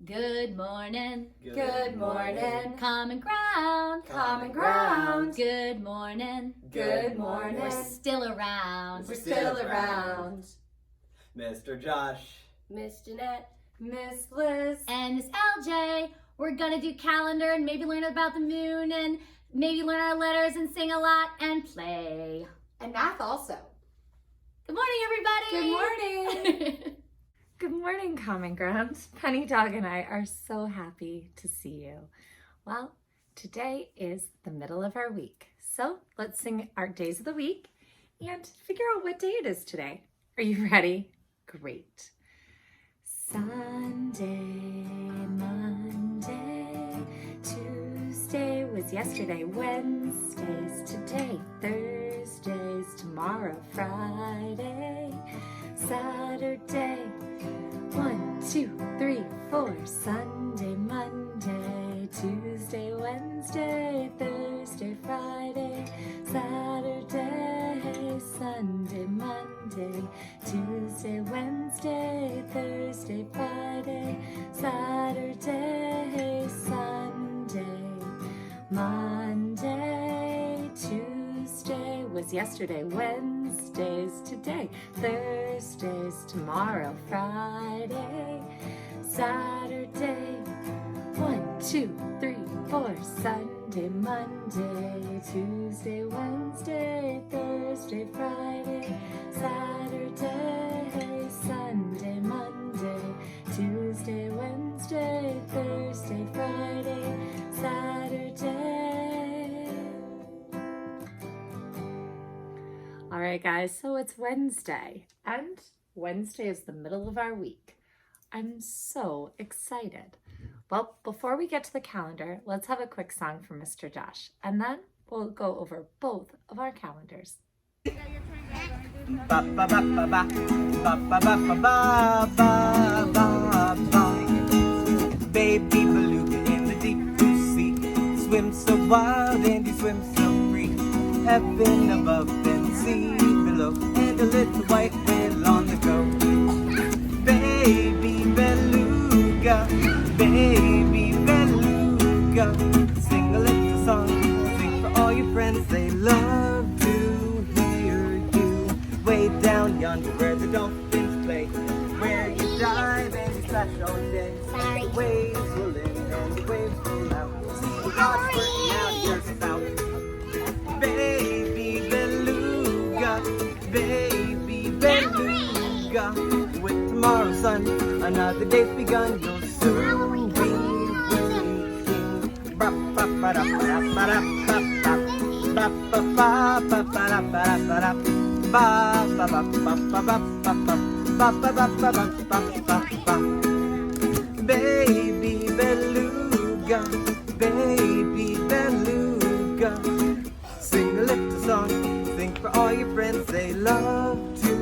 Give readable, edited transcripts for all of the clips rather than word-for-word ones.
Good morning. Good morning. Common ground. Common ground. Good morning. Good morning. We're still around. We're still around. Mr. Josh, Miss Jeanette, Miss Liz, And Miss LJ. We're gonna do calendar and maybe learn about the moon and maybe learn our letters and sing a lot and play. and math also. Good morning, everybody. Good morning. Good morning, Common Ground. Penny Dog and I are so happy to see you. Well, today is the middle of our week, so let's sing our days of the week and figure out what day it is today. Are you ready? Great. Sunday, Monday, Tuesday was yesterday, Wednesday's today, Thursday's tomorrow, Friday, Saturday, 1, 2, 3, 4, Sunday, Monday, Tuesday, Wednesday, Thursday, Friday, Saturday, Sunday, Monday, Tuesday, Wednesday, Thursday, Friday, Saturday, Sunday, Monday, Tuesday was yesterday, Wednesday's today, Thursday's tomorrow, Friday, Saturday, 1, 2, 3, 4, Sunday, Monday, Tuesday, Wednesday, Thursday, Friday, Saturday, Sunday, Monday, Tuesday, Wednesday, Thursday, Friday, Saturday. All right, guys, so it's Wednesday, and Wednesday is the middle of our week. I'm so excited. Well, before we get to the calendar, let's have a quick song from Mr. Josh, and then we'll go over both of our calendars. ba ba ba ba ba ba ba ba ba ba ba ba. Baby beluga in the deep blue sea, swims so wild and he swims so free. Heaven above and sea below, and a little white whale on the go. Baby beluga, baby beluga, sing a little song, sing for all your friends, they love to hear you. Way down yonder where the dolphins play, where you dive and you splash all day. The waves will in and the waves will out. See the water squirting out your spout. Baby beluga, baby beluga, with tomorrow's sun, another day's begun. You'll soon be waking. Ba ba ba da ba da ba da ba ba ba ba ba ba da ba da ba da ba ba ba ba ba ba ba ba ba ba ba ba ba. Baby beluga, baby beluga, sing a little song, sing for all your friends, they love to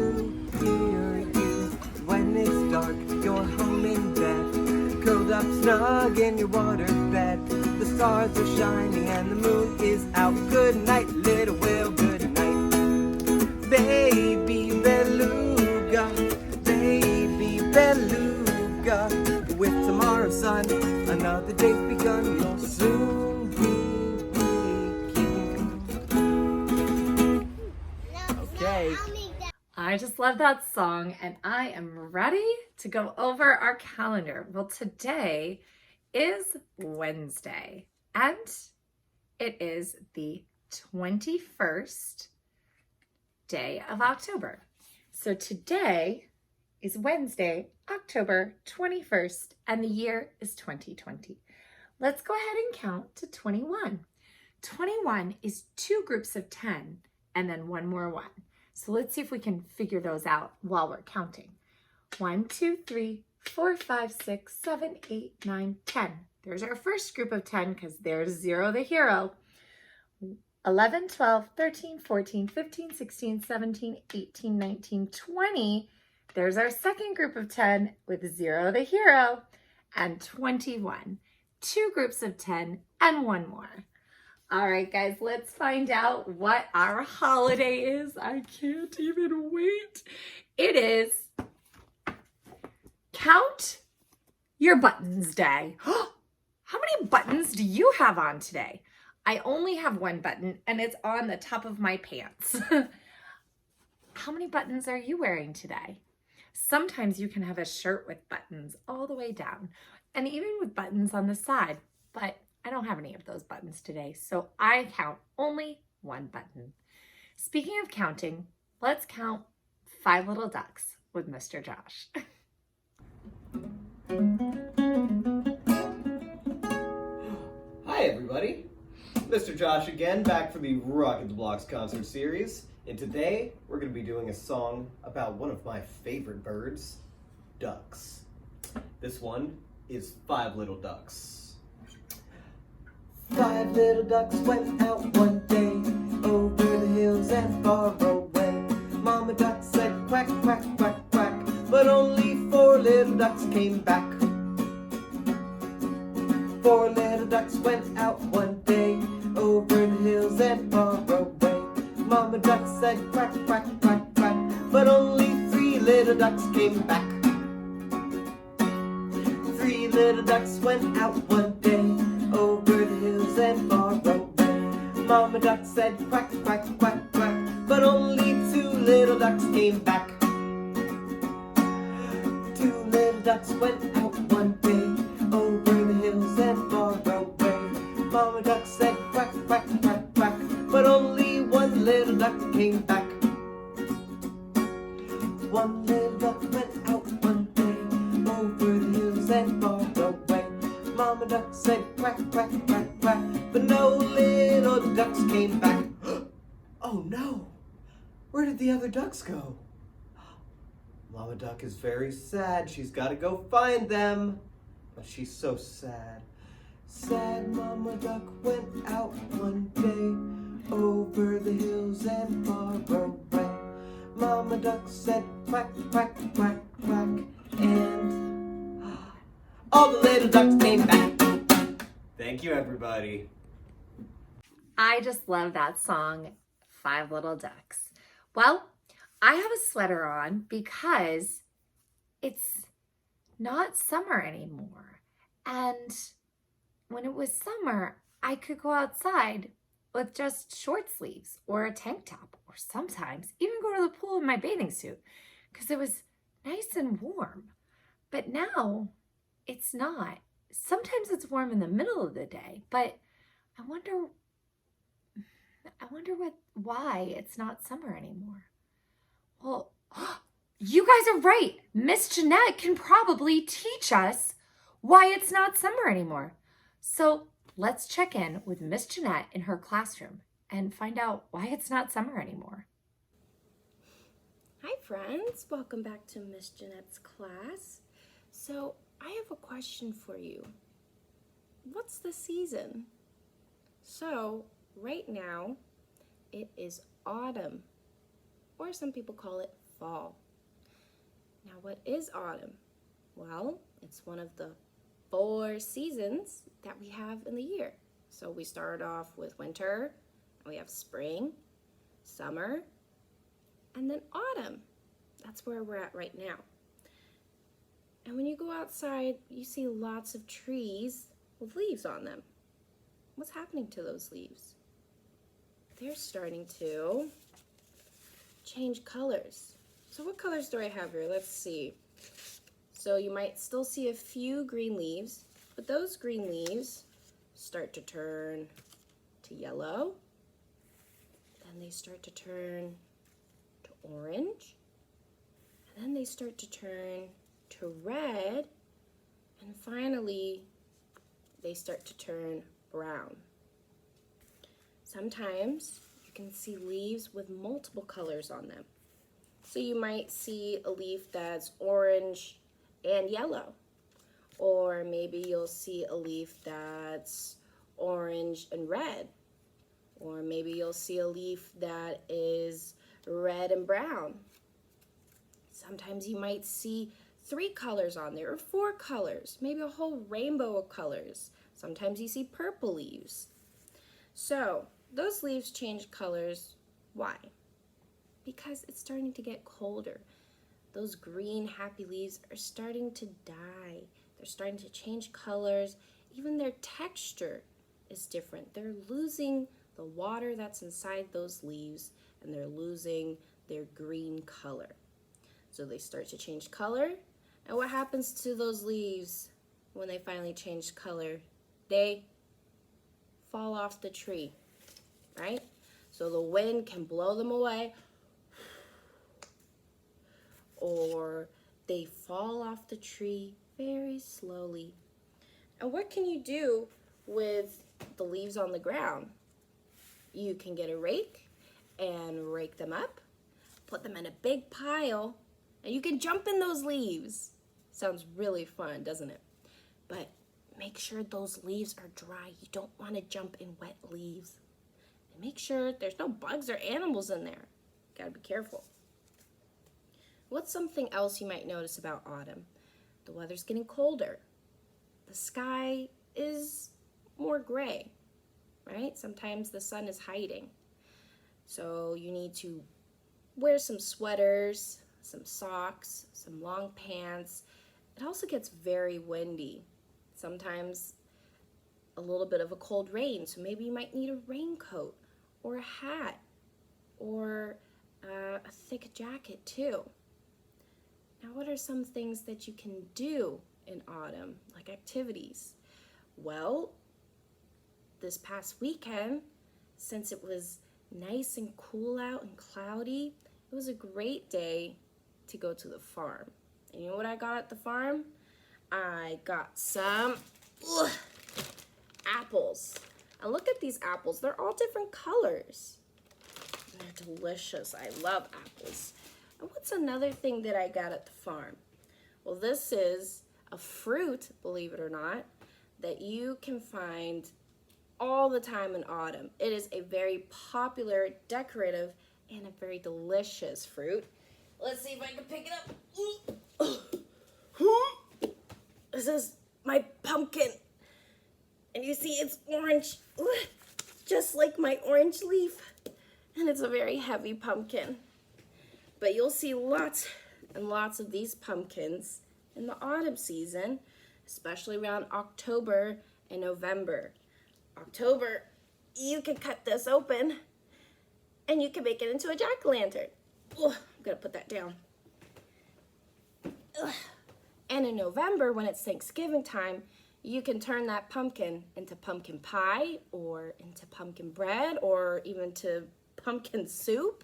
hear you. When it's dark, you're home in bed, curled up snug in your water bed. The stars are shining and the moon is out. Good night, little whale, good night. Baby beluga, baby beluga, with tomorrow's sun, another day's begun. You'll soon be waking. Okay. I just love that song, and I am ready to go over our calendar. Well, today is Wednesday, and it is the 21st day of October. So today is Wednesday, October 21st, and the year is 2020. Let's go ahead and count to 21. 21 is two groups of 10, and then one more one. So let's see if we can figure those out while we're counting. 1, 2, 3, 4, 5, 6, 7, 8, 9, 10. There's our first group of 10 because there's 0 the hero. 11, 12, 13, 14, 15, 16, 17, 18, 19, 20. There's our second group of 10 with 0 the hero. And 21. Two groups of 10 and one more. All right, guys, let's find out what our holiday is. I can't even wait. It is Count your buttons day. How many buttons do you have on today? I only have one button and it's on the top of my pants. How many buttons are you wearing today? Sometimes you can have a shirt with buttons all the way down and even with buttons on the side, but I don't have any of those buttons today, so I count only one button. Speaking of counting, let's count 5 little ducks with Mr. Josh. Hi everybody, Mr. Josh again, back for the Rocket the Blocks concert series. And today we're going to be doing a song about one of my favorite birds, ducks. This one is 5 Little Ducks. 5 little ducks went out one day over the hills and far away. Mama duck said quack, quack, quack, quack, but only 4 little ducks came back. 4 little ducks went out one day over the hills and far away. Mama duck said quack, quack, quack, quack, but only 3 little ducks came back. 3 little ducks went out one day over the hills and far away. Mama duck said quack, quack, quack, quack, but only 2 little ducks came back. 2 little ducks went out one day over the hills and far away. Mama duck said quack, quack, quack, quack, but only 1 little duck came back. 1 little duck went out one day over the hills and far away. Mama duck said quack, quack, quack, quack, but no little ducks came back. Oh no! Where did the other ducks go? Mama duck is very sad. She's got to go find them. But she's so sad. Sad Mama duck went out one day over the hills and far away. Mama duck said quack, quack, quack, quack, and all the little ducks came back. Thank you, everybody. I just love that song, 5 Little Ducks. Well, I have a sweater on because it's not summer anymore. And when it was summer, I could go outside with just short sleeves or a tank top, or sometimes even go to the pool in my bathing suit because it was nice and warm. But now it's not. Sometimes it's warm in the middle of the day, but I wonder why it's not summer anymore. Well, you guys are right. Miss Jeanette can probably teach us why it's not summer anymore. So let's check in with Miss Jeanette in her classroom and find out why it's not summer anymore. Hi friends, welcome back to Miss Jeanette's class. So I have a question for you. What's the season? So right now it is autumn, or some people call it fall. Now what is autumn? Well, it's one of the 4 seasons that we have in the year. So we start off with winter, and we have spring, summer, and then autumn. That's where we're at right now. And when you go outside, you see lots of trees with leaves on them. What's happening to those leaves? They're starting to change colors. So what colors do I have here? Let's see. So you might still see a few green leaves, but those green leaves start to turn to yellow. Then they start to turn to orange. And then they start to turn to red. And finally, they start to turn brown. Sometimes you can see leaves with multiple colors on them. So you might see a leaf that's orange and yellow. Or maybe you'll see a leaf that's orange and red. Or maybe you'll see a leaf that is red and brown. Sometimes you might see 3 colors on there, or 4 colors, maybe a whole rainbow of colors. Sometimes you see purple leaves. So those leaves change colors. Why? Because it's starting to get colder. Those green happy leaves are starting to die. They're starting to change colors. Even their texture is different. They're losing the water that's inside those leaves, and they're losing their green color. So they start to change color. And what happens to those leaves when they finally change color? They fall off the tree, right? So the wind can blow them away, or they fall off the tree very slowly. And what can you do with the leaves on the ground? You can get a rake and rake them up, put them in a big pile, and you can jump in those leaves. Sounds really fun, doesn't it? But make sure those leaves are dry. You don't want to jump in wet leaves. And make sure there's no bugs or animals in there. Gotta be careful. What's something else you might notice about autumn? The weather's getting colder. The sky is more gray, right? Sometimes the sun is hiding. So you need to wear some sweaters, some socks, some long pants. It also gets very windy. Sometimes a little bit of a cold rain, so maybe you might need a raincoat or a hat or a thick jacket too. Now, what are some things that you can do in autumn, like activities? Well, this past weekend, since it was nice and cool out and cloudy, it was a great day to go to the farm. And you know what I got at the farm? I got some apples. And look at these apples. They're all different colors. And they're delicious. I love apples. And what's another thing that I got at the farm? Well, this is a fruit, believe it or not, that you can find all the time in autumn. It is a very popular, decorative, and a very delicious fruit. Let's see if I can pick it up. This is my pumpkin. And you see it's orange, just like my orange leaf. And it's a very heavy pumpkin. But you'll see lots and lots of these pumpkins in the autumn season, especially around October and November. October, you can cut this open and you can make it into a jack-o'-lantern. I'm gonna put that down. And in November, when it's Thanksgiving time, you can turn that pumpkin into pumpkin pie or into pumpkin bread or even to pumpkin soup.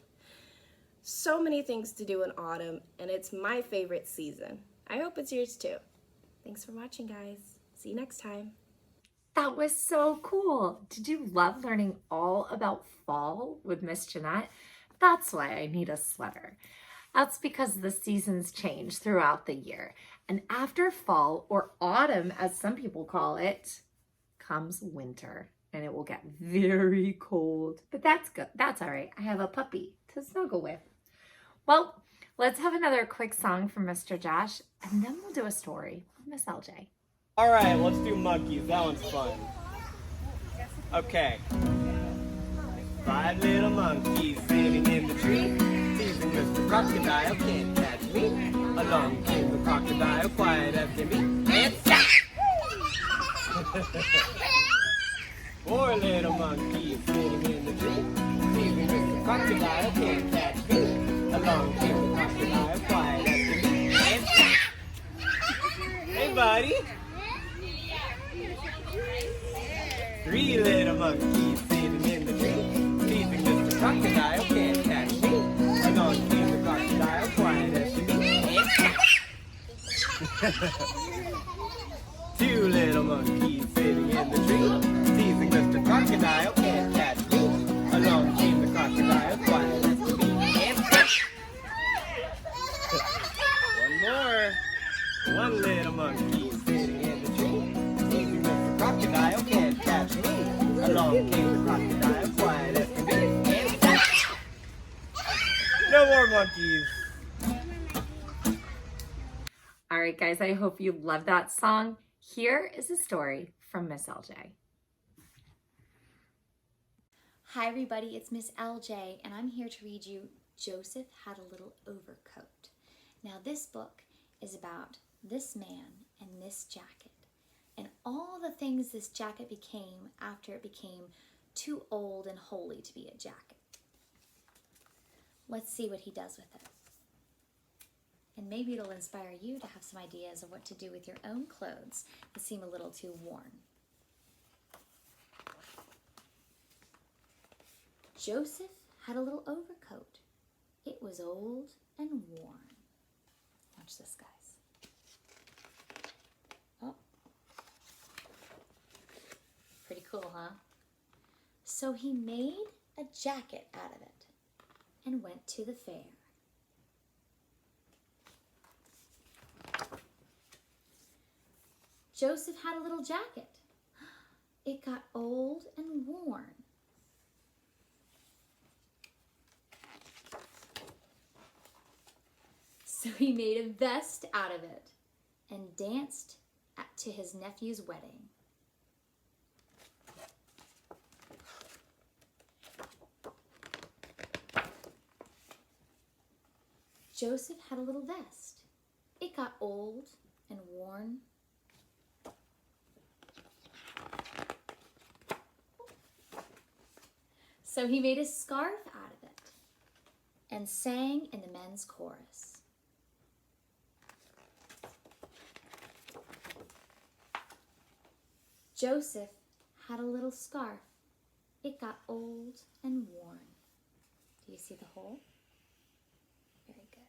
So many things to do in autumn, and it's my favorite season. I hope it's yours too. Thanks for watching, guys. See you next time. That was so cool. Did you love learning all about fall with Miss Jeanette? That's why I need a sweater. That's because the seasons change throughout the year. And after fall, or autumn as some people call it, comes winter. And it will get very cold. But that's good. That's all right. I have a puppy to snuggle with. Well, let's have another quick song from Mr. Josh, and then we'll do a story with Miss LJ. All right, let's do monkeys. That one's fun. Okay. 5 little monkeys sitting in the tree, teasing Mr. Crocodile, can't catch me. Along came the crocodile, quiet as can be, and stop! 4 little monkeys sitting in the tree, teasing Mr. Crocodile, can't catch me. Along came the crocodile, quiet as can be, and stop! Hey, buddy! 3 little monkeys sitting in the tree, teasing Mr. Crocodile, can't catch me. Along came the crocodile, quiet as can be, and stop! 2 little monkeys sitting in the tree, teasing Mr. Crocodile, can't catch me. Along came the crocodile, quiet as can be, and stop! One more. 1 little monkey sitting in the tree, teasing Mr. Crocodile, can't catch me. Along came the crocodile, quiet as can be, and stop! No more monkeys. All right, guys, I hope you love that song. Here is a story from Miss LJ. Hi everybody, it's Miss LJ, and I'm here to read you Joseph Had a Little Overcoat. Now this book is about this man and this jacket, and all the things this jacket became after it became too old and holy to be a jacket. Let's see what he does with it. And maybe it'll inspire you to have some ideas of what to do with your own clothes that seem a little too worn. Joseph had a little overcoat. It was old and worn. Watch this, guys. Oh. Pretty cool, huh? So he made a jacket out of it and went to the fair. Joseph had a little jacket. It got old and worn. So he made a vest out of it and danced to his nephew's wedding. Joseph had a little vest. It got old and worn. So he made a scarf out of it and sang in the men's chorus. Joseph had a little scarf. It got old and worn. Do you see the hole? Very good.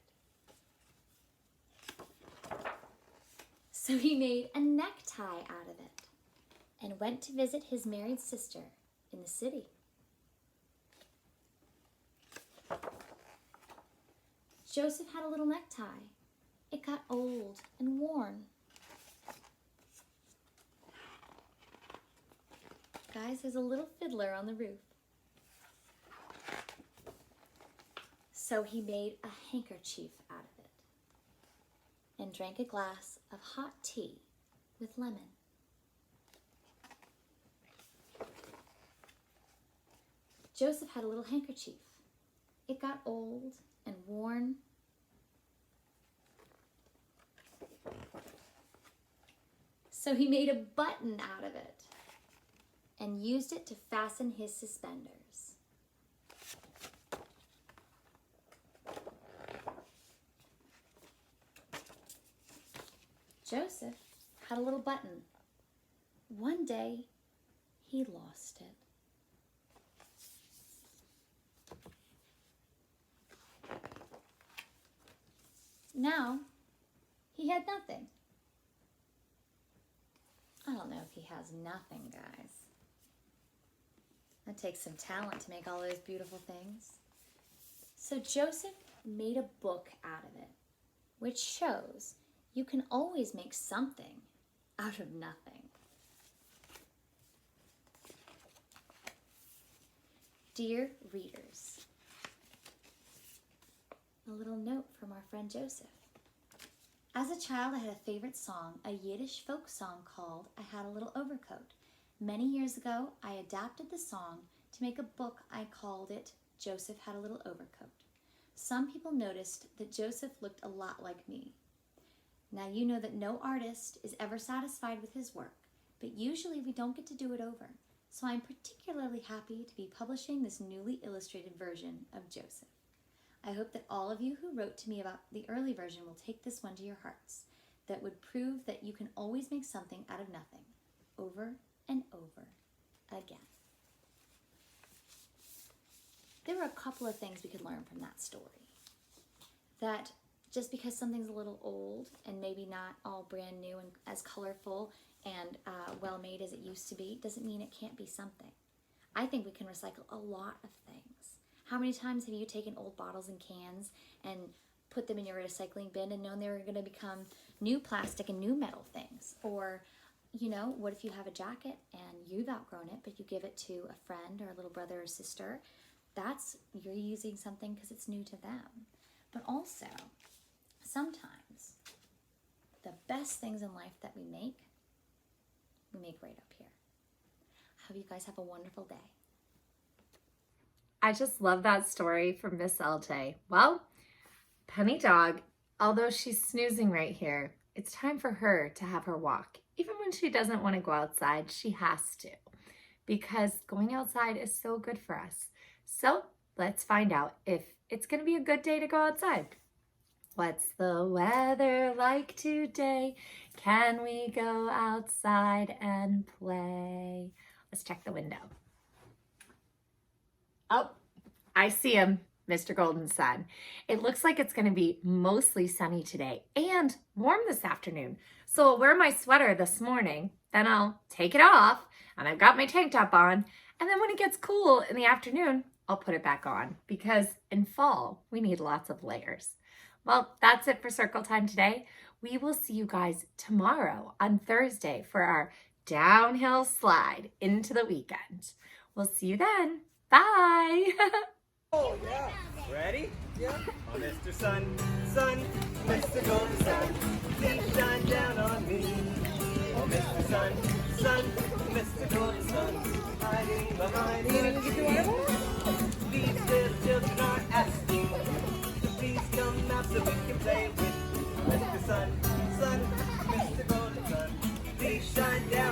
So he made a necktie out of it and went to visit his married sister in the city. Joseph had a little necktie. It got old and worn. Guys, there's a little fiddler on the roof. So he made a handkerchief out of it and drank a glass of hot tea with lemon. Joseph had a little handkerchief. It got old and worn. So he made a button out of it and used it to fasten his suspenders. Joseph had a little button. One day, he lost it. Now, he had nothing. I don't know if he has nothing, guys. It takes some talent to make all those beautiful things. So Joseph made a book out of it, which shows you can always make something out of nothing. Dear readers, a little note from our friend Joseph. As a child, I had a favorite song, a Yiddish folk song called I Had a Little Overcoat. Many years ago, I adapted the song to make a book. I called it Joseph Had a Little Overcoat. Some people noticed that Joseph looked a lot like me. Now you know that no artist is ever satisfied with his work, but usually we don't get to do it over. So I'm particularly happy to be publishing this newly illustrated version of Joseph. I hope that all of you who wrote to me about the early version will take this one to your hearts. That would prove that you can always make something out of nothing, over and over again. There were a couple of things we could learn from that story. That just because something's a little old and maybe not all brand new and as colorful and well-made as it used to be, doesn't mean it can't be something. I think we can recycle a lot of things. How many times have you taken old bottles and cans and put them in your recycling bin and known they were going to become new plastic and new metal things? Or, you know, what if you have a jacket and you've outgrown it, but you give it to a friend or a little brother or sister? You're using something because it's new to them. But also, sometimes the best things in life that we make right up here. I hope you guys have a wonderful day. I just love that story from Miss LJ. Well, Penny Dog, although she's snoozing right here, it's time for her to have her walk. Even when she doesn't want to go outside, she has to, because going outside is so good for us. So let's find out if it's going to be a good day to go outside. What's the weather like today? Can we go outside and play? Let's check the window. Oh, I see him, Mr. Golden Sun. It looks like it's going to be mostly sunny today and warm this afternoon. So I'll wear my sweater this morning, then I'll take it off, and I've got my tank top on. And then when it gets cool in the afternoon, I'll put it back on, because in fall, we need lots of layers. Well, that's it for Circle Time today. We will see you guys tomorrow on Thursday for our downhill slide into the weekend. We'll see you then. Bye. Oh, yeah. Ready? Yeah. Oh, Mr. Sun, Sun, Mr. Golden Sun, please shine down on me. Oh, Mr. Sun, Sun, Mr. Golden Sun, hiding behind me. These little children are asking to please come out so we can play with Mr. Sun, Sun, Mr. Golden Sun, please shine down.